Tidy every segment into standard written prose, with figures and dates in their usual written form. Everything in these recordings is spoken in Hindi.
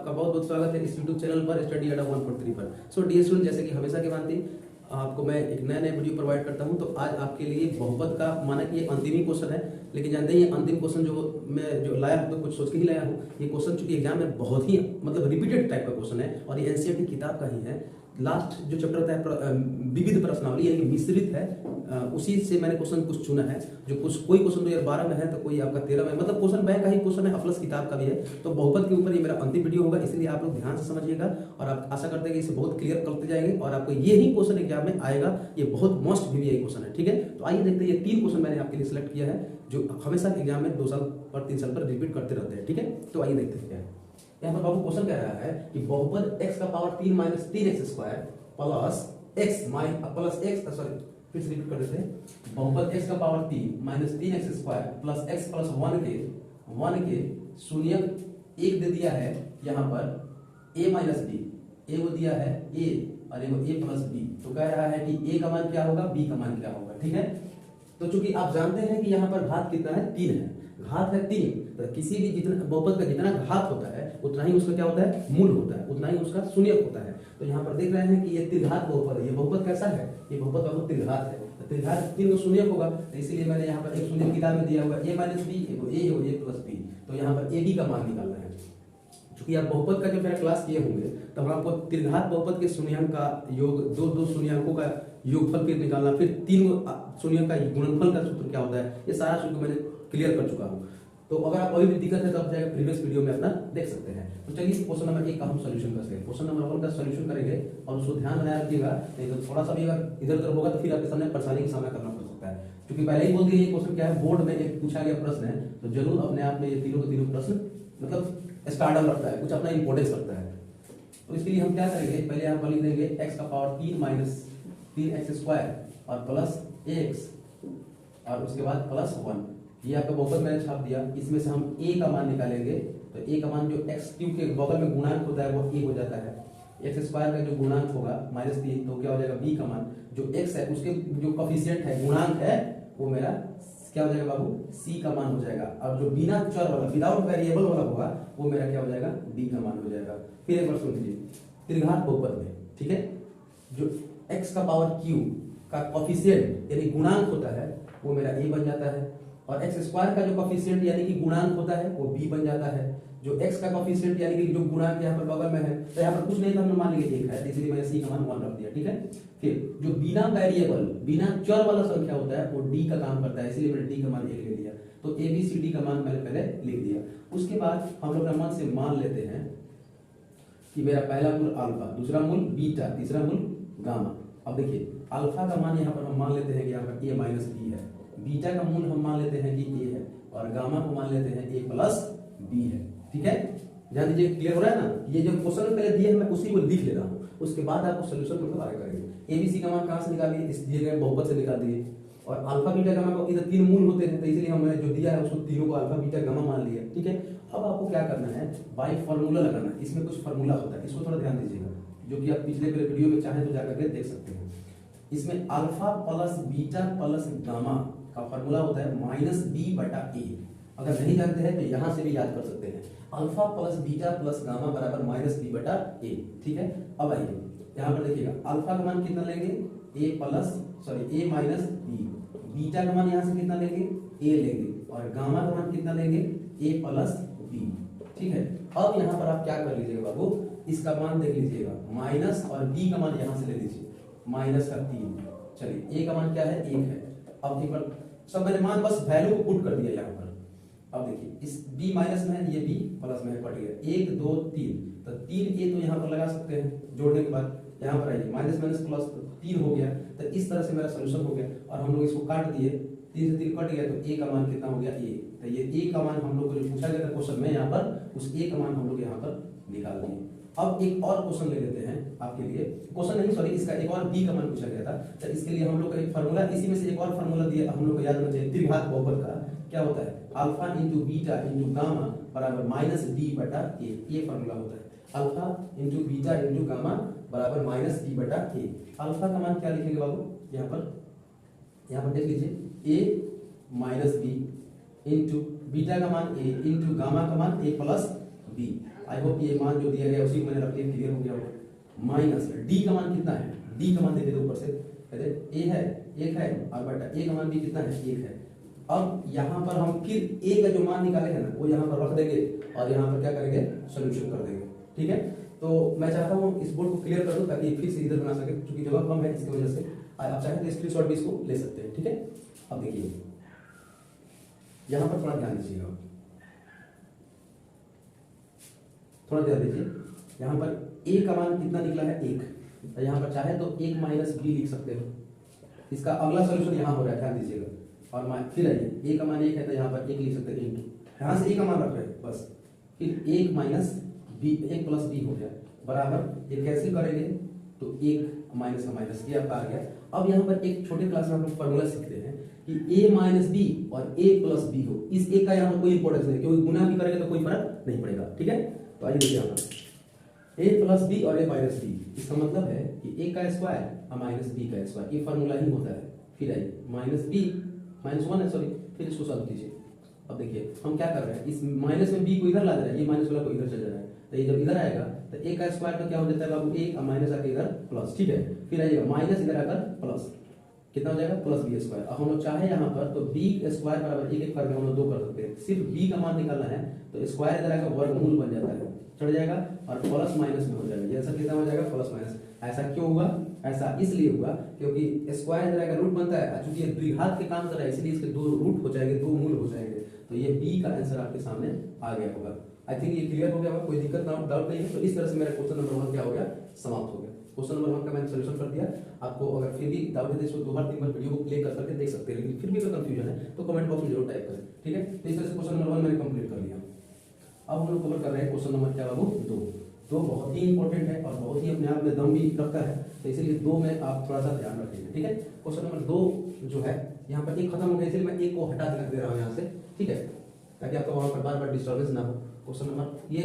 आपका बहुत बहुत स्वागत है इस यूट्यूब चैनल पर स्टडी अड्डा 143 पर। सो डियर स्टूडेंट, जैसे कि हमेशा की भांति आपको मैं एक नया नया वीडियो प्रोवाइड करता हूं। तो आज आपके लिए बहुपद का, माना कि ये अंतिम ही क्वेश्चन है, लेकिन जानते हैं ये अंतिम क्वेश्चन जो लाया हूं तो कुछ सोच के ही लाया हूं। ये क्वेश्चन चूंकि एग्जाम में बहुत ही मतलब रिपीटेड टाइप का क्वेश्चन है और ये एनसीईआरटी किताब का ही है। लास्ट जो चैप्टर होता है विविध प्रश्नावली यानी कि मिश्रित है, उसी से मैंने क्वेश्चन कुछ चुना है। जो कोई क्वेश्चन 2012 में है तो कोई आपका 13 में, मतलब क्वेश्चन बैंक का ही क्वेश्चन है, प्लस किताब का भी है। तो बहुपद के ऊपर ये मेरा अंतिम वीडियो होगा, इसलिए आप लोग ध्यान से समझिएगा और आप आशा करते हैं कि इसे बहुत क्लियर करते जाएंगे और आपको ये ही क्वेश्चन एग्जाम में आएगा। ये बहुत मोस्ट वीवीआई क्वेश्चन है, ठीक है। तो आइए देखते हैं, ये 3 क्वेश्चन मैंने आपके लिए सिलेक्ट किया है जो हमेशा एग्जाम में 2 साल और 3 साल पर रिपीट करते रहते हैं, ठीक है। तो आइए देखते हैं क्या है। यहाँ पर बाबू क्वेश्चन कह रहा है कि बहुपद x का power 3 minus 3x square plus x sorry फिर से रिपीट कर देते हैं। बहुपद x का power 3 minus 3x square plus x plus 1 के शून्य 1 दे दिया है यहाँ पर a माइनस b, a वो दिया है a और वो a प्लस b। तो कह रहा है कि a का मान क्या होगा, b का मान क्या होगा, ठीक है। तो चूंकि आप जानते हैं कि यहाँ पर घात कितना है, 3 है, घात है 3। तो किसी भी जितना बहुपद का जितना घात होता है उतना ही उसका क्या होता है, मूल होता है, उतना ही उसका शून्यक होता है। तो यहाँ पर देख रहे हैं कि ये त्रिघात बहुपद है। ये बहुपद कैसा है, ये बहुपद का त्रिघात है। तो त्रिघात 3 को शून्यक होगा, तो इसीलिए मैंने यहाँ पर एक शून्य किताब में दिया हुआ a minus B, a plus B. तो यहाँ पर a b का मान निकालना है। चूंकि आप बहुपद का जब मेरा क्लास किए होंगे तब हम आपको त्रिघात बहुपद के शून्यांक का योग, दो शून्यांकों का योगफल फिर निकालना, फिर 3 शून्यांक का गुणनफल का सूत्र क्या होता है, ये सारा सूत्र मैंने क्लियर कर चुका हूँ। तो अगर आप अभी भी दिक्कत है तो आप जाएगा प्रीवियस वीडियो में अपना देख सकते हैं। तो चलिए क्वेश्चन नंबर 1 का हम सॉल्यूशन करते हैं। क्वेश्चन नंबर 1 का सॉल्यूशन करेंगे और उसको ध्यान बनाए रखिएगा, नहीं तो थोड़ा सा भी अगर इधर उधर होगा तो फिर आपके सामने परेशानी का सामना करना पड़ सकता है। क्योंकि पहले ही बोल दिया ये क्वेश्चन क्या है, बोर्ड में एक पूछा गया प्रश्न है, तो जरूर अपने आप में ये तीनों के तीनों प्रश्न मतलब स्टार्टअप रखता है, कुछ अपना इंपोर्टेंस रखता है। तो इसके लिए हम क्या करेंगे, पहले यहाँ पर लिख देंगे x का पावर 3 माइनस 3x स्क्वायर और प्लस x और उसके बाद प्लस 1। ये आपका बहुपद मैंने छाप दिया। इसमें से हम a का मान निकालेंगे, तो a का मान जो x क्यूब के बगल में गुणांक होता है वो a हो जाता है। x स्क्वायर का जो गुणांक होगा माइनस 3, तो क्या हो जाएगा b का मान जो x है उसके जो कोफिशिएंट है, गुणांक है, वो मेरा क्या हो जाएगा बाबू, c का मान हो जाएगा। और जो बिना चर वाला, विदाउट वेरिएबल वाला होगा वो मेरा क्या हो जाएगा, d का मान हो जाएगा। फिर एक बार सुन लीजिए, त्रिघात बहुपद में, ठीक है, जो x का पावर क्यूब का कोफिशिएंट यानी गुणांक होता है वो मेरा a बन जाता है, और x स्क्वायर का जो कोफिशिएंट यानी कि गुणांक होता है वो b बन जाता है। जो x का कोफिशिएंट यानी कि जो गुणांक यहाँ पर बगल में है, तो यहाँ पर कुछ नहीं था, हमने मान लिया 1 है, इसलिए मैंने c का मान 1 रख दिया, ठीक है। फिर जो बिना वेरिएबल, बिना चर वाला संख्या होता है वो d का काम करता है, इसलिए मैंने d का मान 1 ले लिया। तो a b c d का मान मैंने पहले लिख दिया। उसके बाद हम लोग मन से मान लेते हैं कि मेरा पहला मूल अल्फा, दूसरा मूल बीटा, तीसरा मूल गामा। अब देखिए अल्फा का मान यहाँ पर हम मान लेते हैं कि यहाँ पर a माइनस बी है, बीटा का मूल हम मान लेते हैं कि a है, और गामा को मान लेते हैं a प्लस b है, ठीक है। ध्यान दीजिए, क्लियर हो रहा है ना। ये जो क्वेश्चन पहले दिए हैं मैं उसी को लिख ले रहा हूँ, उसके बाद आपको सोल्यूशन मतलब आगे करेंगे। abc का मान कहाँ से निकालिए, इस दिए गए बहुपद से निकाल दिए, और अल्फा बीटा गामा को इधर 3 मूल होते हैं, तो इसलिए हमने जो दिया है उसको तीनों को अल्फा बीटा गामा मान लिया, ठीक है। अब आपको क्या करना है, बाई फार्मूला लगाना है। इसमें कुछ फार्मूला होता है, इसको थोड़ा ध्यान दीजिएगा, जो कि आप पिछले वीडियो में चाहे तो जाकर के देख सकते हैं। इसमें alpha plus beta plus gamma का फार्मूला होता है माइनस बी बटा ए। अगर नहीं जानते हैं तो यहां से भी याद कर सकते हैं, alpha plus beta plus gamma बराबर माइनस बी बटा ए, ठीक है। अब आइए यहाँ पर देखिएगा, अल्फा का मान कितना लेंगे, ए माइनस बी, बीटा का मान यहाँ से कितना लेंगे, ए लेंगे, और गामा का मान कितना लेंगे, ए प्लस बी, ठीक है। अब यहाँ पर आप क्या कर लीजिएगा बाबू, इसका मान देख लीजिएगा माइनस, और बी का मान यहाँ से ले लीजिए माइनस का 3। चलिए ए का मान क्या है, 1 है। अब एक बार सब मैंने मान बस वैल्यू को पुट कर दिया यहाँ पर। अब देखिए इस b माइनस में है, ये b प्लस में कट गया, 1 2 3, तो 3a तो यहाँ पर लगा सकते हैं जोड़ने के बाद। यहाँ पर आइए माइनस माइनस प्लस 3 हो गया, तो इस तरह से मेरा सोल्यूशन हो गया। और हम लोग इसको काट दिए, 3 से 3 कट गया, तो a का मान कितना हो गया, a। तो ये a का मान हम लोग को जो पूछा गया था क्वेश्चन में, यहाँ पर उस a का मान हम लोग यहाँ पर निकाल दिए। अब एक और क्वेश्चन ले लेते हैं आपके लिए, क्वेश्चन नहीं सॉरी, इसका एक और b का मान पूछा गया था। तो इसके लिए हम लोग का एक फार्मूला, इसी में से एक और फार्मूला दिया हम लोग को याद रखना चाहिए। त्रिघात बहुपद का क्या होता है, alpha into beta into gamma बराबर माइनस बी बटा ए, ये फार्मूला होता है। Alpha into beta into gamma बराबर माइनस बी बटा ए। अल्फा का मान क्या लिखेंगे बाबू, यहाँ पर देख लीजिए, ए माइनस बी इंटू बीटा का मान ए इंटू गामा का मान ए प्लस बी। आई होप ये मान जो दिया गया उसी को मैंने रख लिया, क्लियर हो गया होगा। माइनस डी का मान कितना है, डी का मान देते थे ऊपर से, कहते ए है 1 है और बटा ए का मान भी कितना है 1 है। अब यहाँ पर हम फिर ए का जो मान निकाले हैं ना वो यहाँ पर रख देंगे और यहाँ पर क्या करेंगे सोल्यूशन कर देंगे, ठीक है। तो मैं चाहता हूँ इस बोर्ड को क्लियर कर दूं ताकि फिर से इधर बना सके, क्योंकि जगह कम है इसकी वजह से। आप चाहें तो स्क्रीनशॉट भी इसको ले सकते हैं, ठीक है। अब देखिए यहाँ पर थोड़ा ध्यान दीजिएगा, थोड़ा ध्यान दीजिए। यहाँ पर ए का मान कितना निकला है 1, तो यहाँ पर चाहे तो 1 माइनस बी लिख सकते हो। इसका अगला सोल्यूशन यहाँ हो रहा है, ध्यान दीजिएगा। और फिर आइए ए का मान 1 है तो यहाँ पर 1 लिख सकते हैं इंटू, यहाँ से ए का मान रख रहे हैं बस, फिर 1 माइनस बी, 1 प्लस बी हो गया बराबर, ये कैंसिल करेंगे तो 1 माइनस का माइनस ये आपका आ गया। अब यहाँ पर एक छोटे क्लास में हम लोग फॉर्मूला सीखते हैं कि a माइनस बी और a प्लस बी हो। इस एक का यहाँ पर कोई इंपॉर्टेंस नहीं, क्योंकि गुना भी करेंगे तो कोई फर्क नहीं पड़ेगा, ठीक है। तो आइए देखिए यहाँ पर a प्लस बी और a माइनस बी, इसका मतलब है कि a का स्क्वायर और माइनस बी का स्क्वायर, ये फॉर्मूला ही होता है। फिर आइए माइनस बी माइनस 1 है सॉरी, फिर इसको सॉल्व कीजिए। अब देखिए हम क्या कर रहे हैं, इस माइनस में बी को इधर ला दे रहे हैं, ये माइनस वाला को इधर चल जा रहा है, तो ये जब इधर आएगा तो a का स्क्वायर का क्या हो जाता है बाबू 1 और माइनस आके इधर प्लस, ठीक है। फिर आइएगा माइनस इधर आकर प्लस, कितना हो जाएगा प्लस बी स्क्वायर। अब हम लोग चाहे यहाँ पर तो बी स्क्वायर बराबर 1 करके हम लोग 2 कर सकते हैं, सिर्फ बी का मान निकालना है तो स्क्वायर इधर आकर वर्गमूल बन जाता है, चढ़ जाएगा और प्लस माइनस में हो जाएगा। ये सब कितना हो जाएगा प्लस माइनस। ऐसा क्यों हुआ, ऐसा इसलिए हुआ क्योंकि स्क्वायर इधर आकर रूट बनता है, चूंकि ये द्विघात के काम कर रहा है इसलिए इसके 2 रूट हो जाएंगे, 2 मूल हो जाएंगे। तो ये बी का आंसर आपके सामने आ गया होगा। आई थिंक ये क्लियर हो गया होगा, कोई दिक्कत ना डाउट नहीं है। तो इस तरह से मेरा क्वेश्चन नंबर 1 क्या हो गया, समाप्त हो गया। क्वेश्चन नंबर 1 का मैंने सोल्यूशन कर दिया। आपको अगर फिर भी डाउट है तो इसको 2 बार 3 बार वीडियो को प्ले कर करके देख सकते हैं, लेकिन फिर भी अगर कंफ्यूजन है तो कमेंट बॉक्स में जरूर टाइप करें, ठीक है। तो इस तरह से क्वेश्चन नंबर 1 मैंने कंप्लीट कर लिया। अब हम लोग कवर कर रहे हैं क्वेश्चन नंबर क्या बाबू 2। 2 बहुत ही इंपॉर्टेंट है और बहुत ही अपने आप में दम भी रखता है, तो इसीलिए 2 में आप थोड़ा सा ध्यान रखेंगे, ठीक है। क्वेश्चन नंबर 2 जो है यहाँ पर 1 खत्म हो गया, इसलिए मैं 1 को हटा दे रहा हूँ यहाँ से, ठीक है, ताकि आपका वहां पर बार बार डिस्टर्बेंस ना हो। क्वेश्चन नंबर ये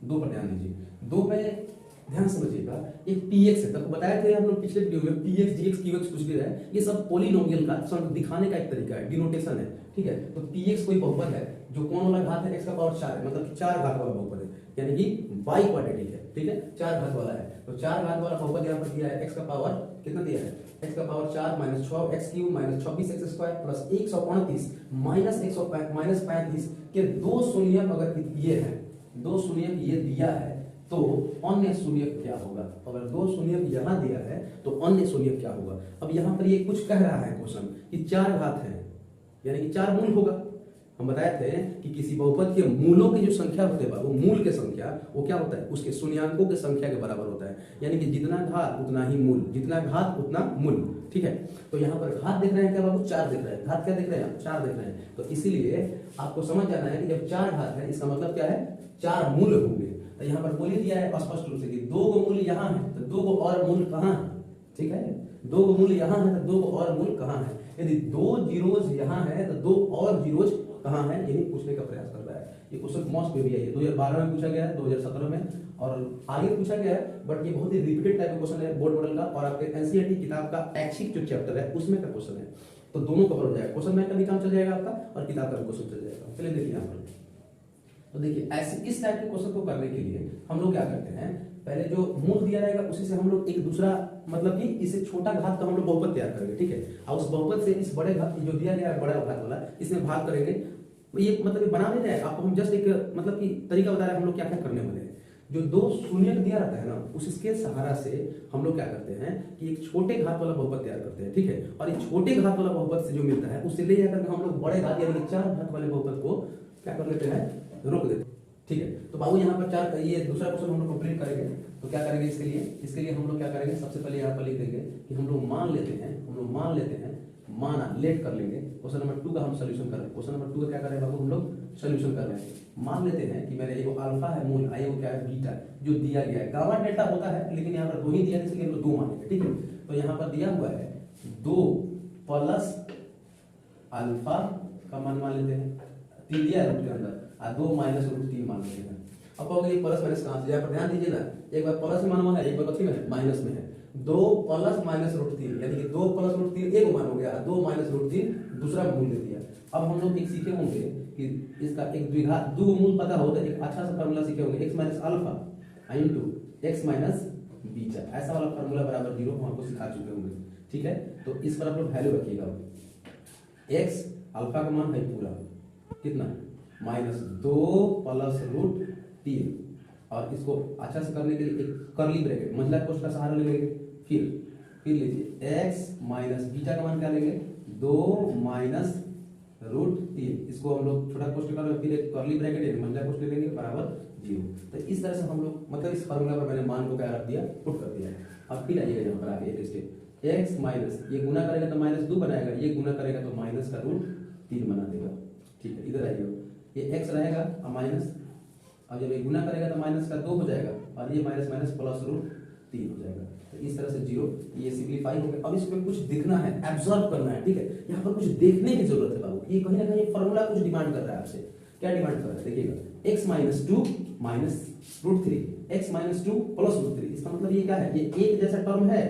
2 पर ध्यान दीजिए। 2 में ध्यान समझिएगा, एक px है, तब बताया था हम लोग पिछले वीडियो में px gx qx कुछ भी है, ये सब पॉलिनोमियल का दिखाने का एक तरीका है, डिनोटेशन है, ठीक है। तो px कोई बहुपद है जो कौन वाला घात है, x का पावर 4 है, मतलब 4 घात वाला बहुपद है, यानी कि बाई क्वाड्रेटिक है, ठीक है, 4 घात वाला है। तो 4 घात वाला बहुपद यहाँ पर दिया है, x का पावर कितना दिया है, x का power 4 minus 6x³ minus 26x² plus 138 minus 35 के 2 शून्य अगर ये है, 2 शून्य ये दिया है तो अन्य शून्य क्या होगा। अगर 2 शून्य यहाँ दिया है तो अन्य शून्य क्या होगा। अब यहाँ पर ये कुछ कह रहा है क्वेश्चन कि 4 घात है, यानी कि 4 मूल होगा। हम बताए थे कि किसी बहुपद के मूलों की जो संख्या होते हैं, वो मूल की संख्या वो क्या होता है, उसके शून्यांकों की संख्या के बराबर होता है, यानी कि जितना घात उतना ही मूल, जितना घात उतना मूल, ठीक है। तो यहाँ पर घात देख रहे हैं क्या बाबू, 4 देख रहे हैं, घात क्या देख रहे हैं, 4 देख रहे हैं। तो इसीलिए आपको समझ जाना है कि जब 4 घात है इसका मतलब क्या है, 4 मूल होंगे। तो यहाँ पर बोल ही दिया है स्पष्ट रूप से कि 2 को मूल यहाँ है तो 2 को और मूल कहाँ है, ठीक है, 2 को मूल यहाँ है तो 2 को और मूल कहाँ है। यदि 2 जीरोज यहाँ है तो 2 और जीरोज कहाँ है, यही पूछने का प्रयास कर रहा है। ये क्वेश्चन मॉस्ट में भी है, 2012 में पूछा गया है, 2017 में और आगे पूछा गया है, बट ये बहुत ही रिपीटेड टाइप का क्वेश्चन है बोर्ड मॉडल का, और आपके एनसीईआरटी किताब का ऐच्छिक जो चैप्टर है उसमें का क्वेश्चन है। तो दोनों कवर हो जाएगा, क्वेश्चन बैंक का भी काम चल जाएगा आपका और किताब का भी क्वेश्चन चल जाएगा। चलिए देखिए यहाँ पर, तो देखिए ऐसे इस टाइप के क्वेश्चन को करने के लिए हम लोग क्या करते हैं, पहले जो मूल दिया रहेगा उसी से हम लोग एक दूसरा मतलब कि इसे छोटा घात का हम लोग बहुपद तैयार करेंगे, ठीक है, और उस बहुपद से इस बड़े घात जो दिया गया है बड़ा घात वाला इसमें भाग करेंगे। ये मतलब बना देते हैं आपको, हम जस्ट एक मतलब कि तरीका बता रहे हैं हम लोग क्या क्या करने वाले हैं। जो 2 शून्य दिया रहता है ना उसके सहारा से हम लोग क्या करते हैं कि एक छोटे घात वाला बहुपद तैयार करते हैं, ठीक है, और एक छोटे घात वाला बहुपद से जो मिलता है उससे ले जाकर हम लोग बड़े घात यानी 4 घात वाले बहुपद को क्या कर लेते हैं, रोक देते हैं, ठीक है। तो बाबू यहाँ पर 4 ये दूसरा क्वेश्चन हम लोग कंप्लीट करेंगे। तो क्या करेंगे इसके लिए हम लोग क्या करेंगे, सबसे पहले यहाँ पर लिख देंगे कि हम लोग मान लेते हैं माना लेट कर लेंगे। क्वेश्चन नंबर 2 का हम सोल्यूशन कर रहे हैं। क्वेश्चन नंबर 2 का क्या कर रहे हैं बाबू, हम लोग सोल्यूशन कर रहे हैं। मान लेते हैं कि मेरे एगो अल्फा है मूल, एगो क्या है बीटा जो दिया गया है, गामा डेल्टा होता है लेकिन यहाँ पर 2 ही दिया है इसलिए हम लोग 2 मानेंगे, ठीक है। तो यहाँ पर दिया हुआ है 2 प्लस अल्फा का मान लेते हैं, 3 दिया है रूट के अंदर, और 2 माइनस रूट 3 मान लेते हैं। अब कहोगे प्लस माइनस कहाँ से, यहाँ पर ध्यान दीजिए ना, एक बार प्लस में माना है, एक बार कथी में माइनस में है। 2 प्लस माइनस रूट 3 यानी कि 2 प्लस रूट 3 एक मान हो गया, 2 माइनस रूट 3 दूसरा मूल दे दिया। अब हम लोग एक सीखे होंगे कि इसका एक द्विघात दो मूल पता हो तो एक अच्छा सा फार्मूला सीखे होंगे, x minus alpha into x minus beta, ऐसा वाला फार्मूला बराबर 0 हम आपको सिखा चुके होंगे। ठीक है, तो इस पर आप लोग वैल्यू रखिएगा। x अल्फा का मान है पूरा कितना -2 प्लस रूट 3, और इसको अच्छा से करने के लिए एक कर्ली ब्रैकेट मंझला कोष्ठ का सहारा ले लेंगे। फिर लीजिए x माइनस बीटा का मान क्या लेंगे 2 माइनस रूट 3, इसको हम लोग छोटा कोष्ठ का फिर एक कर्ली ब्रैकेट एक मंझला कोष्ठ ले लेंगे बराबर 0। तो इस तरह से हम लोग मतलब इस फार्मूला पर मैंने मान को क्या रख दिया, पुट कर दिया। अब फिर आइएगा यहाँ पर आगे एक स्टेप, x माइनस ये गुना करेगा तो -2 बनाएगा, ये गुना करेगा तो माइनस का रूट 3 बना देगा। ठीक है, इधर आइए, ये x रहेगा और माइनस, अब जब ये गुना करेगा तो माइनस का 2 हो जाएगा और ये माइनस माइनस प्लस रूट 3 हो जाएगा। तो इस तरह से 0 ये सिंप्लीफाई हो गया। अब इसमें कुछ दिखना है, एब्जॉर्ब करना है। ठीक है, यहाँ पर कुछ देखने की जरूरत है बाबू, ये कहीं ना कहीं फॉर्मूला कुछ डिमांड कर रहा है आपसे। क्या डिमांड कर रहा है देखिएगा, x minus 2 minus root 3, x minus 2 plus root 3, इसका मतलब ये क्या है, ये एक जैसा टर्म है,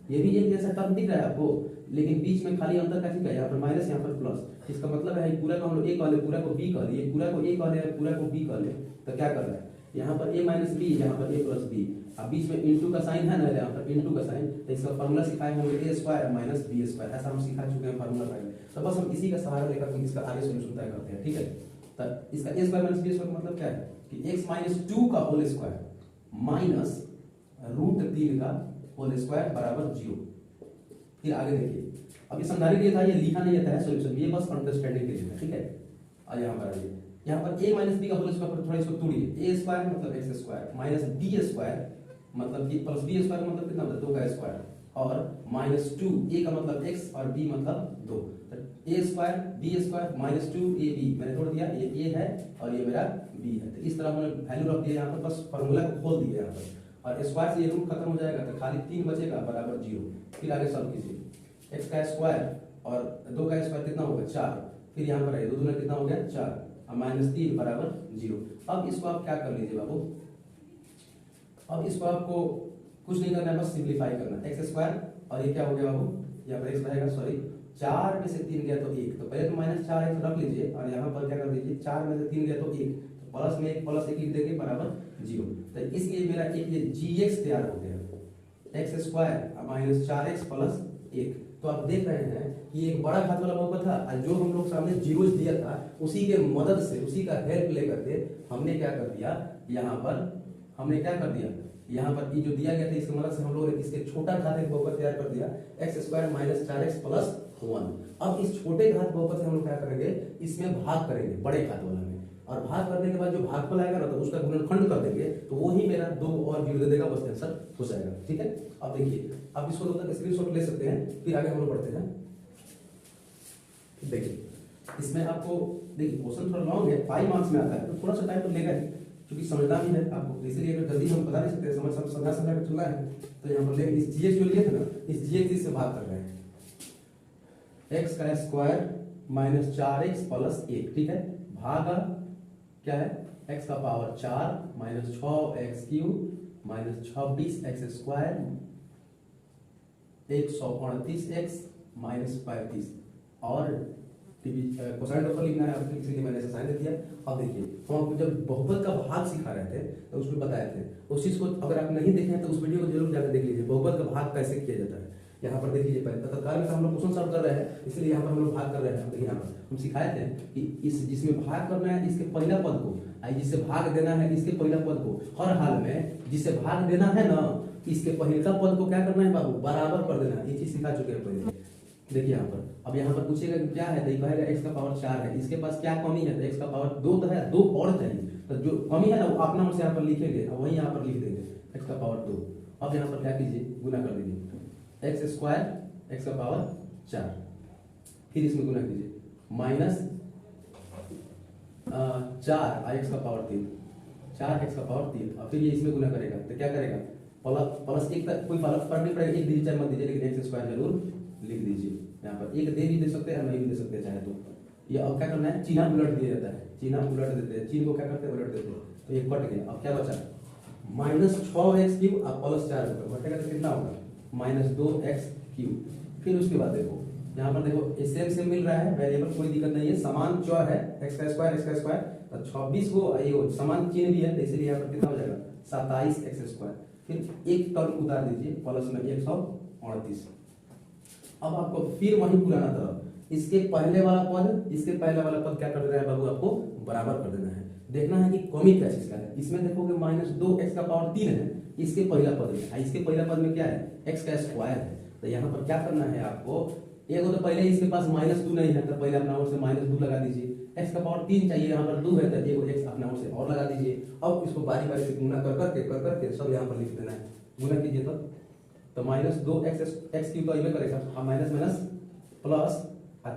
ये भी एक जैसा टर्म दिख रहा है आपको, लेकिन बीच में खाली अंतर का चीज है, यहाँ पर माइनस यहाँ पर प्लस। इसका मतलब है पूरा को हम लोग a कह ले, पूरा को b कह ले, पूरा को a कह ले, पूरा को b कह ले, तो क्या कर रहा है यहाँ पर a माइनस b, यहाँ पर a प्लस b, अब बीच में इनटू का साइन है ना, यहाँ पर इनटू का साइन, तो इसका फार्मूला सिखाए हम लोग a square minus b square, ऐसा हम सिखा चुके हैं फार्मूला पहले। तो बस हम इसी का सहारा लेकर हम इसका आगे सॉल्यूशन तय करते हैं। ठीक है, तो इसका a square minus b square मतलब क्या है कि x माइनस 2 का होल स्क्वायर माइनस रूट 3 का होल स्क्वायर बराबर 0। फिर आगे देखिए, अब ये समझाने के लिए था, ये लिखा नहीं आता है सॉल्यूशन, ये बस अंडरस्टैंडिंग के लिए है। ठीक है, और यहाँ पर आइए, यहाँ पर a माइनस b का होल स्क्वायर पर थोड़ा इसको तोड़िए, a स्क्वायर मतलब x square minus b square मतलब कि प्लस b स्क्वायर मतलब कितना होता है 2 का स्क्वायर, और माइनस 2 a का मतलब x और b मतलब 2, तो a square b square minus 2ab मैंने तोड़ दिया, ये a है और ये मेरा b है। तो इस तरह हमने वैल्यू रख दिया यहाँ पर, बस फार्मूला को खोल दिया यहाँ पर, और स्क्वायर से ये रूट खत्म हो जाएगा तो खाली 3 बचेगा बराबर 0। फिर आगे सॉल्व कीजिए, x का स्क्वायर और 2 का स्क्वायर कितना होगा 4, फिर यहाँ पर है 2 दूना कितना हो गया 4 और माइनस 3 बराबर 0। अब इसको आप क्या कर लीजिए बाबू, अब इसको आपको कुछ नहीं करना है, बस सिंप्लीफाई करना है। एक्स स्क्वायर और ये क्या हो गया बाबू, यहाँ पर एक्स रहेगा, सॉरी 4 में से 3 गया तो 1, तो पहले तो माइनस 4 एक्स रख लीजिए और यहाँ पर क्या कर दीजिए 4 में से 3 गया तो 1, तो प्लस में 1 प्लस 1 लिख देंगे बराबर 0। तो इसलिए मेरा एक ये gx तैयार हो गया, x square minus 4x plus 1। तो आप देख रहे हैं कि एक बड़ा घात वाला बहुपद था, और जो हम लोग सामने जीरोस दिया था उसी के मदद से, उसी का हेल्प लेकर के हमने क्या कर दिया, यहाँ पर हमने क्या कर दिया, यहाँ पर ये जो दिया गया था इसकी मदद से हम लोग इसके छोटा घात एक बहुपद तैयार कर दिया, x square minus 4x plus 1। अब इस छोटे घात बहुपद से हम लोग क्या करेंगे, इसमें भाग करेंगे बड़े घात वाला में, और भाग करने के बाद जो भागफल आएगा ना तो उसका गुणनखंड कर देंगे, तो वही मेरा 2 और 0 दे देगा, बस आंसर हो जाएगा। ठीक है, अब देखिए, अब इसको लोग स्क्रीनशॉट ले सकते हैं, फिर आगे हम लोग बढ़ते हैं। देखिए इसमें आपको देखिए क्वेश्चन थोड़ा लॉन्ग है, 5 मार्क्स में आता है, तो थोड़ा सा टाइम तो लेगा ही, क्योंकि समझना भी है आपको, इसलिए अगर जल्दी हम बता नहीं सकते, समझ कर चलना है, तो यहाँ पर लेकिन इस जीएक्स जो लिए थे ना, इस जीएक्स से भाग कर रहे हैं, एक्स का स्क्वायर माइनस 4x प्लस 1। ठीक है, भागा क्या है, x का power 4 minus 6x cube minus 26x square 138x minus 35, और कोसाइन ऊपर लिखना है आपको, इसलिए मैंने ऐसा साइन दे दिया। अब देखिए, हम आपको जब बहुपद का भाग सिखा रहे थे तो उसमें बताए थे, उस चीज को अगर आप नहीं देखे हैं तो उस वीडियो को जरूर जाकर देख लीजिए, बहुपद का भाग कैसे किया जाता है। यहाँ पर देख लीजिए, पहले तत्काल में हम लोग क्वेश्चन सॉल्व कर रहे हैं, इसलिए यहाँ पर हम लोग भाग कर रहे हैं। देखिए यहाँ पर हम सिखाए थे कि इस जिसमें भाग करना है इसके पहला पद को, जिससे भाग देना है इसके पहला पद को, हर हाल में जिससे भाग देना है ना इसके पहला पद को क्या करना है बाबू, बराबर कर देना है। ये चीज सिखा चुके हैं पहले। देखिए यहाँ पर, अब यहाँ पर पूछेगा कि क्या है, तो कहेगा x का पावर 4 है, इसके पास क्या कमी है, तो x का पावर 2 तो है, 2 और चाहिए, तो जो कमी है ना वो अपना से यहाँ पर लिखेंगे, और वही यहाँ पर लिख देंगे x का पावर 2। अब यहाँ पर क्या कीजिए, गुना कर दीजिए, एक्स स्क्वायर x का पावर 4, फिर इसमें गुना कीजिए माइनस 4 x का पावर 3, 4x का पावर 3, और फिर ये इसमें गुना करेगा तो क्या करेगा, प्लस 1 तक कोई फर्क नहीं पड़ेगा, एक डिजिट मत दीजिए, लेकिन एक्स स्क्वायर जरूर लिख दीजिए। यहाँ पर एक दे भी दे सकते हैं, नहीं भी दे सकते हैं चाहे तो। ये अब क्या करना है, चिन्ह उलट दिया जाता है, चिन्ह उलट देते हैं, चिन्ह को क्या करते हैं, उलट देते हैं, तो ये कट गया। अब क्या बचा, माइनस 6x क्यूब और प्लस 4 घटेगा तो कितना होगा, माइनस 2x क्यूब। फिर उसके बाद देखो यहाँ पर देखो सेम मिल रहा है, वेरिएबल कोई दिक्कत नहीं है, समान चौर है, एक्स का स्क्वायर, तो 26 को ये समान चिन्ह भी है, तो इसलिए यहाँ पर कितना हो जाएगा 27 एक्स स्क्वायर। फिर एक टर्म उतार दीजिए प्लस में 138। अब आपको फिर वही पुराना तरह इसके पहले वाला पद क्या कर देना है बाबू, आपको बराबर कर देना है। देखना है कि कमी क्या चीज का है। इसमें देखोगे -2 का पावर 3 है इसके पहला पद में, इसके पहला पद में क्या है एक्स का स्क्वायर है। तो यहाँ पर क्या करना है आपको, एक तो पहले इसके पास -2 नहीं है, तो पहले अपना ओर से -2 लगा दीजिए। एक्स का पावर 3 चाहिए, यहाँ पर 2 है, तो एक एक्स अपना ओर से और लगा दीजिए। अब इसको बारी बारी से गुना कर करके सब यहाँ पर लिख देना है। गुना कीजिए तो -2 एक्स क्यूब तो ये करेगा, अब माइनस माइनस प्लस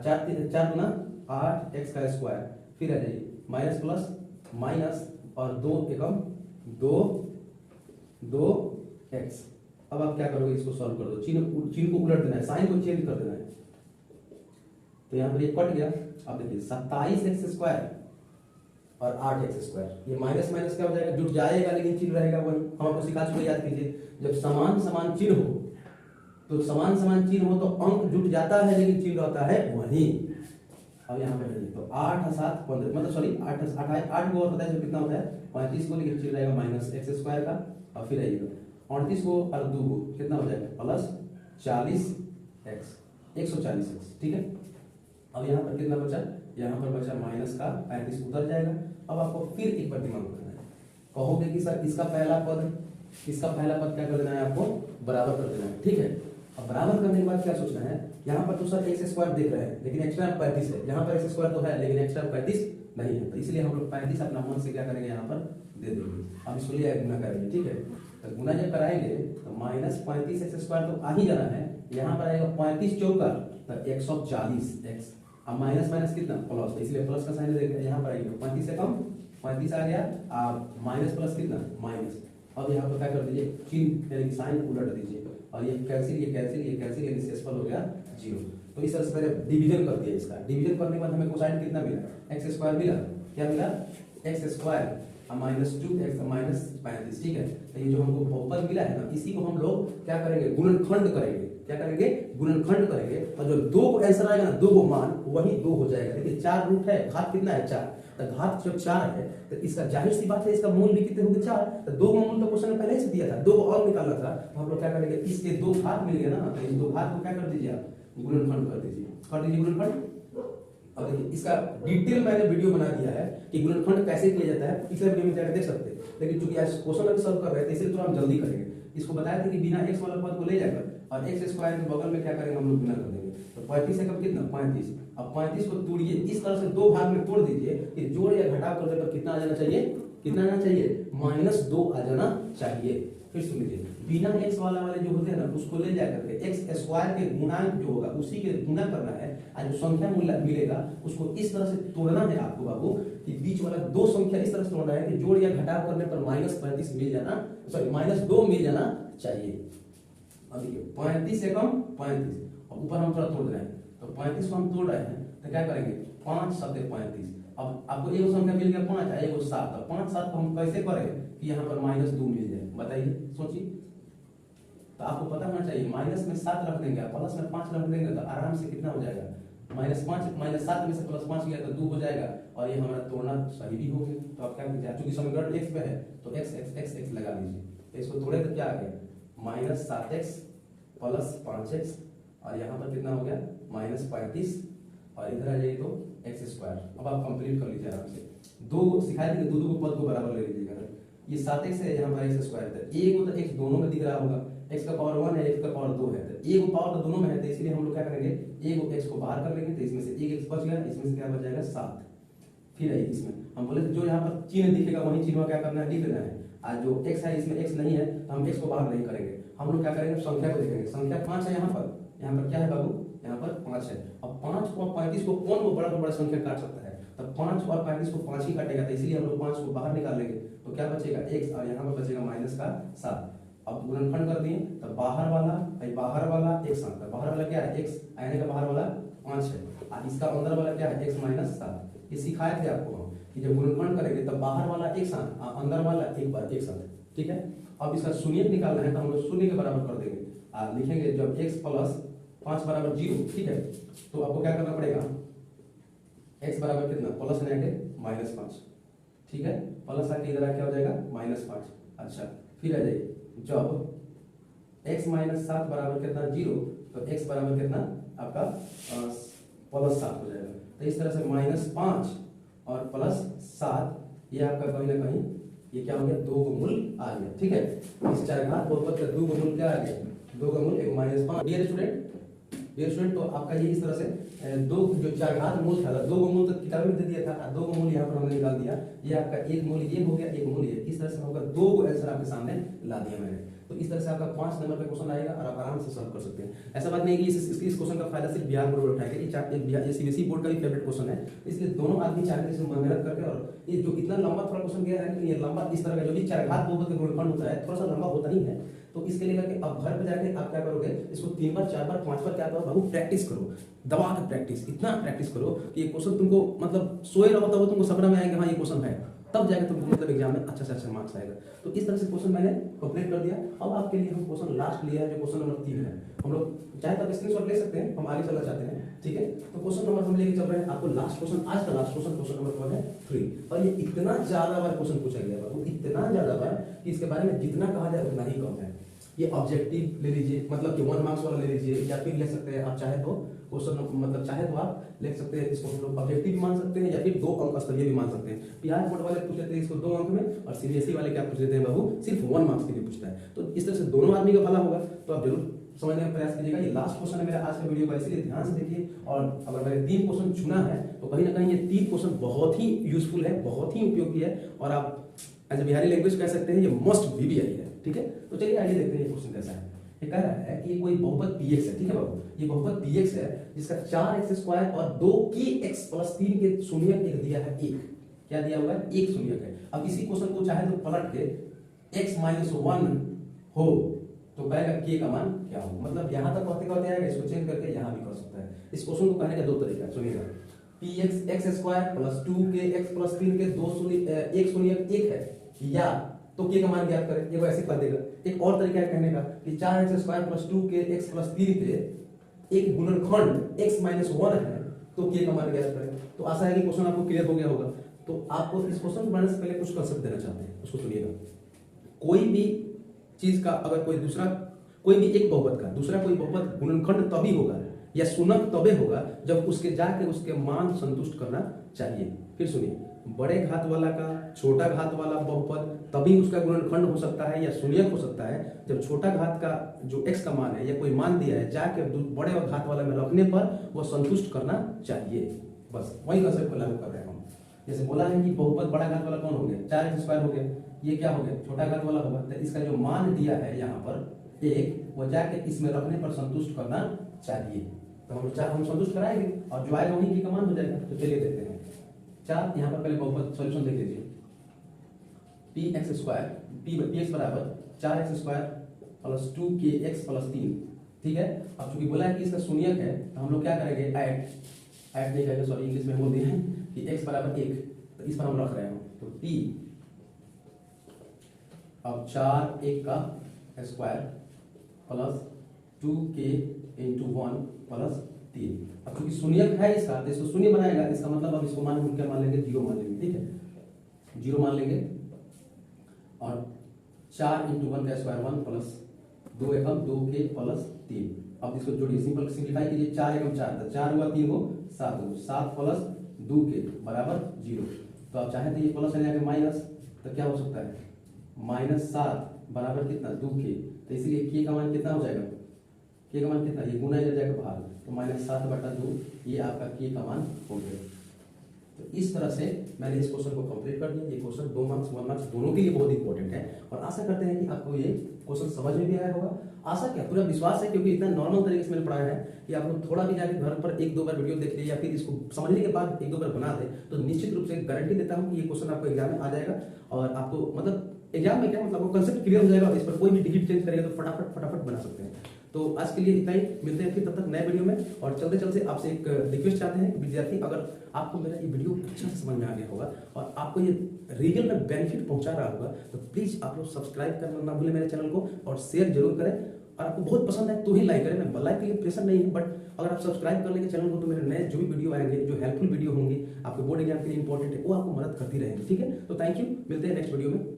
4 गुना 8 एक्स का स्क्वायर, फिर आ जाइए माइनस प्लस माइनस और 2 एकम 2 एक्स। अब आप क्या करोगे, इसको सॉल्व कर दो, चिन्ह को उलट देना है, साइन को चेंज कर देना है। तो यहाँ पर ये कट गया। अब देखिए 27 एक्स स्क्वायर और 8 एक्स स्क्वायर, ये माइनस माइनस क्या हो जाएगा, जुट जाएगा लेकिन चिन्ह रहेगा वही। हम आपको सिखा चुके, याद कीजिए, जब समान समान चिन्ह हो तो समान समान चिन्ह हो तो अंक जुट जाता है लेकिन चिन्ह रहता है वही। अब यहाँ पे तो 8 7 15 मतलब सॉरी 8 को और बताइए तो कितना होता है 35 को, लेकिन चिन्ह रहेगा माइनस एक्स स्क्वायर का। और फिर आइएगा 38 को और 2 को कितना हो जाएगा प्लस 40 एक्स, 140 एक्स, ठीक है। अब यहाँ पर कितना बचा, यहाँ पर बचा माइनस का 35 उतर जाएगा। अब आपको फिर एक बार दिमाग करना है, कहोगे कि सर इसका पहला पद क्या कर देना है, आपको बराबर कर देना है, ठीक है। अब बराबर करने के बाद क्या सोचना है, यहाँ पर तो सर एक्स स्क्वायर देख रहे हैं लेकिन एक्स्ट्रा 35 है, यहाँ पर एक्स स्क्वायर तो है लेकिन एक्स्ट्रा 35 नहीं है, तो इसलिए हम लोग 35 अपना मन से क्या करेंगे यहाँ पर दे देंगे। अब इसको लिए गुना करेंगे, ठीक है। तो गुना जब कराएंगे तो -35 एक्स स्क्वायर तो आ ही जाना है, यहाँ पर आएगा 35 चौका तो 140 एक्स। अब माइनस माइनस कितना प्लस, तो इसलिए प्लस का साइन देंगे, यहाँ पर आएगा 35 से कम 35 आ गया, और माइनस प्लस कितना माइनस। अब यहाँ पर क्या कर दीजिए, चिन्ह यानी साइन उलट दीजिए, और ये कैंसिल यानी शेषफल हो गया 0। तो इस तरह से पहले डिवीजन कर दिया इसका। डिवीजन करने के बाद हमें कोसाइन कितना मिला, एक्स स्क्वायर मिला, क्या मिला एक्स स्क्वायर -2 एक्स -35, ठीक है। तो ये जो हमको बहुपद मिला है ना, इसी को हम लोग क्या करेंगे, गुणनखंड करेंगे। क्या करेंगे, गुणनखंड करेंगे, और जो 2 को आंसर आएगा ना, 2 को मान वही 2 हो जाएगा। देखिए 4 रूट है, घात कितना है 4, तो घात जब 4 है तो इसका जाहिर सी बात है इसका मूल भी कितने होंगे 4। तो 2 का मूल तो क्वेश्चन में पहले से दिया था, 2 को और निकालना था। तो हम लोग क्या करेंगे, इसके 2 घात मिल गए ना, तो इस 2 घात को क्या कर दीजिए आप, गुणनखंड कर दीजिए गुणनखंड। अब देखिए इसका डिटेल मैंने वीडियो बना दिया है कि गुणनखंड कैसे किया जाता है, पिछले वीडियो में जाकर देख सकते हैं। लेकिन चूंकि आज क्वेश्चन अभी सॉल्व कर रहे थे इसलिए तो हम जल्दी करेंगे। इसको बताया था कि बिना एक्स वाला पद को ले जाकर और एक्स स्क्वायर के बगल में क्या करेंगे, हम लोग गुना कर देंगे। तो 35 से कम कितना 35। अब 35 को तोड़िए, इस तरह से 2 भाग में तोड़ दीजिए कि जोड़ या घटाव करने पर कितना आ जाना चाहिए, -2 आ जाना चाहिए। फिर सुन लीजिए, बिना एक्स वाले जो होते हैं ना, उसको ले जाकर के एक्स स्क्वायर के गुणांक जो होगा उसी के गुना करना है, और जो संख्या मिलेगा उसको इस तरह से तोड़ना है आपको बाबू, कि बीच वाला 2 संख्या इस तरह से तोड़ना है कि जोड़ या घटाव करने पर -35 मिल जाना, सॉरी -2 मिल जाना चाहिए। अब देखिए 35 से कम 35, और ऊपर हम थोड़ा तोड़ रहे हैं, तो 35 को हम तोड़ रहे हैं तो क्या करेंगे, 5 7 35। अब आपको एक संख्या मिल गया 5, एक 7, तो 5 7 को हम कैसे करें कि यहाँ पर -2 मिल जाए, बताइए सोचिए। तो आपको पता होना चाहिए, माइनस में 7 रख देंगे, प्लस में 5 रख देंगे, तो आराम से कितना हो जाएगा, -5 -7 में से +5 गया तो 2 हो जाएगा, और ये हमारा तोड़ना सही भी हो गया। तो आप क्या कीजिए, चूंकि समीकरण x पे है तो x लगा दीजिए। तो इसको तोड़े तो क्या आ गया, -7x + 5x, और यहाँ पर कितना हो गया -35, और इधर आ जाइए तो x²। अब आप कंप्लीट कर लीजिए आराम से। 2 सिखाए थे, 2 पद को बराबर ले लीजिएगा। ये 7x है, यहाँ पर x² है, एक तो x दोनों में दिख रहा होगा, x का पावर 1 है, x का पावर 2 है, तो एक पावर तो दोनों में है, तो इसलिए हम लोग क्या करेंगे, एक x को बाहर कर लेंगे, तो इसमें से एक x बच गया, इसमें से क्या बच जाएगा 7। फिर है इसमें हम बोले जो यहाँ पर चिन्ह दिखेगा वही चिन्ह क्या करना है, लिख देना है। आज जो x है इसमें x नहीं है तो हम x को बाहर नहीं करेंगे, हम लोग क्या करेंगे, संख्या को देखेंगे। संख्या 5 है, यहाँ पर क्या है बाबू, यहाँ पर 5 है। अब 5 और 35 को कौन वो बड़ा बड़ा संख्या काट सकता है, तब 5 और 35 को 5 ही काटेगा, तो इसलिए हम लोग 5 को बाहर निकाल लेंगे, तो क्या बचेगा x, और यहाँ पर बचेगा -7। अब गुणनखंड कर दिए तो बाहर वाला एक साथ, बाहर वाला क्या है x, आने का बाहर वाला 5 है, और इसका अंदर वाला क्या है x -7। ये सिखाए थे आपको हम कि जब गुणनखंड करेंगे तब बाहर वाला एक साथ, अंदर वाला एक बार एक साथ, ठीक है। अब इसका शून्य निकालना है तो हम लोग शून्य के बराबर कर देंगे, लिखेंगे जब x + 5 बराबर 0, ठीक है। तो आपको क्या करना पड़ेगा, x बराबर कितना प्लस -5, ठीक है। प्लस आके इधर क्या हो जाएगा -5। अच्छा फिर आ जाइए, जब x -7 बराबर कितना 0, तो x बराबर कितना आपका +7 हो जाएगा। तो इस तरह से -5 और +7 ये आपका कहीं ना कहीं ये क्या हो गया, 2 का मूल आ गया, ठीक है। इस चरघात बहुपद का 2 का मूल क्या आ गया, 2 का मूल 1 -5। डियर स्टूडेंट, तो आपका ये इस तरह से दो जो चरघात मूल था, 2 का मूल तो किताब में दे दिया था, 2 का मूल यहाँ पर हमने निकाल दिया। ये आपका एक मूल ये हो गया, एक मूल ये, इस तरह से होगा 2 को आंसर आपके सामने ला दिया मैंने। तो इस तरह से आपका 5 नंबर का क्वेश्चन आएगा और आप आराम से सॉल्व कर सकते हैं। ऐसा बात नहीं है कि इस क्वेश्चन का फायदा सिर्फ बिहार बोर्ड उठाएगा, ये सीबीएसई बोर्ड का भी फेवरेट क्वेश्चन है, इसलिए दोनों आदमी चाहते हैं इसमें मेहनत करके। और ये जो इतना लंबा थोड़ा क्वेश्चन गया है, लेकिन ये लंबा इस तरह का जो भी चरघात बहुपद का गुणनखंड होता है थोड़ा सा लंबा होता ही है। तो इसके लिए करके अब घर पे जाके आप क्या करोगे, इसको 3 बार 4 बार 5 बार क्या करो बाबू, प्रैक्टिस करो, दबा के प्रैक्टिस, इतना प्रैक्टिस करो कि ये क्वेश्चन तुमको मतलब सोए रहो तब तुमको समझ में आएगा हाँ ये क्वेश्चन है, तब जाके तुम मतलब एग्जाम में अच्छा से अच्छा मार्क्स आएगा। तो इस तरह से क्वेश्चन मैंने कंप्लीट कर दिया। अब आपके लिए हम क्वेश्चन लास्ट लिया है जो क्वेश्चन नंबर 3 है। हम लोग चाहे तब स्क्रीनशॉट ले सकते हैं, हम आगे चलना चाहते हैं, ठीक है। तो क्वेश्चन नंबर हम लेके चल रहे हैं आपको लास्ट क्वेश्चन, आज का लास्ट क्वेश्चन, क्वेश्चन नंबर 1 है 3। और ये इतना ज्यादा बार क्वेश्चन पूछा गया बाबू, इतना ज्यादा बार कि इसके बारे में जितना कहा जाए उतना ही कम है। ये ऑब्जेक्टिव ले लीजिए, मतलब कि 1 मार्क्स वाला ले लीजिए, या फिर ले सकते हैं आप चाहे तो क्वेश्चन मतलब चाहे तो आप ले सकते हैं, इसको हम लोग ऑब्जेक्टिव भी मान सकते हैं या फिर 2 अंक स्तरीय भी मान सकते हैं। बिहार बोर्ड वाले पूछ लेते हैं इसको 2 अंक में, और सीबीएसई वाले क्या पूछ लेते हैं बाबू, सिर्फ 1 मार्क्स के लिए पूछता है। तो इस तरह से दोनों आदमी का भला होगा, तो आप जरूर समझने का प्रयास कीजिएगा। ये लास्ट क्वेश्चन है मेरा आज का वीडियो का, इसलिए ध्यान से देखिए। और अगर मैंने 3 क्वेश्चन चुना है तो कहीं ना कहीं ये 3 क्वेश्चन बहुत ही यूजफुल है, बहुत ही उपयोगी है, और आप एज ए बिहारी लैंग्वेज कह सकते हैं ये मस्ट वीवीआई है, ठीक है। तो चलिए आइए देखते हैं ये क्वेश्चन कैसा है। ये कह रहा है कि कोई बहुपद px है, ठीक है बाबू, ये बहुपद px है जिसका 4x² और 2kx + 3 के शून्यक एक दिया है 1। क्या दिया हुआ है, 1 शून्यक है। अब इसी क्वेश्चन को चाहे तो पलट के x - 1 हो तो कहेगा k का मान क्या हो, मतलब यहां तक कहते कहते आएगा, इसको चेंज करके यहां भी कर सकता है। इस क्वेश्चन को कहने का 2 तरीका, सुनिएगा। px x² + 2kx + 3 के 1 शून्यक 1 है, या तो k का मान ज्ञात करें, ये वो ऐसे कर देगा। एक और तरीका है कहने का कि 4x² + 2kx + 3 के एक गुणनखंड x - 1 है, तो k का मान ज्ञात करें। तो आशा है कि क्वेश्चन आपको क्लियर हो गया होगा। तो आपको इस क्वेश्चन को बनाने से पहले कुछ कंसेप्ट देना चाहते हैं, उसको सुनिएगा। कोई भी चीज का अगर कोई भी एक बहुपद का दूसरा कोई बहुपद गुणनखंड तभी होगा या शून्यक तभी होगा जब उसके जाके उसके मान संतुष्ट करना चाहिए। फिर सुनिए, बड़े घात वाला का छोटा घात वाला बहुपद तभी उसका गुणनखंड हो सकता है या शून्यक हो सकता है जब छोटा घात का जो x का मान है या कोई मान दिया है जाके बड़े घात वाला में रखने पर वो संतुष्ट करना चाहिए। बस वही कंसेप्ट को लागू कर रहे हैं हम। जैसे बोला है कि बहुपद बड़ा घात वाला कौन हो गया, 4x² हो गया, ये क्या हो गया, छोटा घात वाला होगा। तो इसका जो मान दिया है यहाँ पर 1, वो जाके इसमें रखने पर संतुष्ट करना चाहिए। तो हम संतुष्ट कराएंगे और जो आएगा वही का मान हो जाएगा। तो चलिए देखते हैं। 4 यहाँ पर पहले बहुपद सॉल्यूशन देख लीजिए। px बराबर 4x² + 2kx + 3, ठीक है। अब चूंकि बोला है कि इसका शून्यक है तो हम लोग क्या करेंगे, ऐड नहीं करेंगे, सॉरी इंग्लिश में हम बोलते हैं कि x बराबर 1, तो इस पर हम रख रहे हैं। तो p अब 4 1 का स्क्वायर प्लस 2k × 1 + 3। अब क्योंकि शून्यक है इसका तो इसको शून्य बनाएगा, इसका मतलब अब इसको मान क्या मान लेंगे, 0 मान लेंगे, ठीक है, 0 मान लेंगे। और 4 × 1 का स्क्वायर 1 + 2 एकम 2k + 3। अब इसको जोड़िए, सिंपल सिंप्लीफाई कीजिए। 4 एकम 4, 4 हुआ 3 को 7 हो, 7 + 2k बराबर 0। तो आप चाहे तो ये प्लस जाके माइनस, तो क्या हो सकता है, -7 बराबर कितना, 2k। तो इसलिए k का मान कितना हो जाएगा, k का मान कितना, ये गुना इधर जाकर बाहर, तो -7/2 ये आपका k का मान हो गया। तो इस तरह से मैंने इस क्वेश्चन को कंप्लीट कर दिया। ये क्वेश्चन 2 मार्क्स 1 मार्क्स दोनों के लिए बहुत इंपॉर्टेंट है और आशा करते हैं कि आपको ये क्वेश्चन समझ में भी आया होगा। आशा क्या, पूरा विश्वास है, क्योंकि इतना नॉर्मल तरीके से मैंने पढ़ाया है कि आप लोग थोड़ा भी जाकर घर पर 1-2 बार वीडियो देख लीजिए या फिर इसको समझने के बाद 1-2 बार बना दे, तो निश्चित रूप से गारंटी देता हूँ कि ये क्वेश्चन आपको एग्जाम में आ जाएगा। और आपको मतलब एग्जाम में क्या मतलब आपको कंसेप्ट क्लियर हो जाएगा और इस पर कोई भी डिजिट चेंज करेगा तो फटाफट बना सकते हैं। तो आज के लिए इतना ही, मिलते हैं फिर तब तक नए वीडियो में। और चलते चलते आपसे एक रिक्वेस्ट चाहते हैं विद्यार्थी, अगर आपको मेरा ये वीडियो अच्छा से समझ में आ गया होगा और आपको ये रियल में बेनिफिट पहुंचा रहा होगा तो प्लीज आप लोग सब्सक्राइब करना ना भूलें मेरे चैनल को और शेयर जरूर करें। और आपको बहुत पसंद है तो ही लाइक करें। मैं लाइक के लिए प्रेशर नहीं है, बट अगर आप सब्सक्राइब कर लेंगे चैनल को तो मेरे नए जो भी वीडियो आएंगे, जो हेल्पफुल वीडियो होंगे आपके बोर्ड एग्जाम के लिए इंपॉर्टेंट है, वो आपको मदद करती रहेंगी। ठीक है, तो थैंक यू, मिलते हैं नेक्स्ट वीडियो में।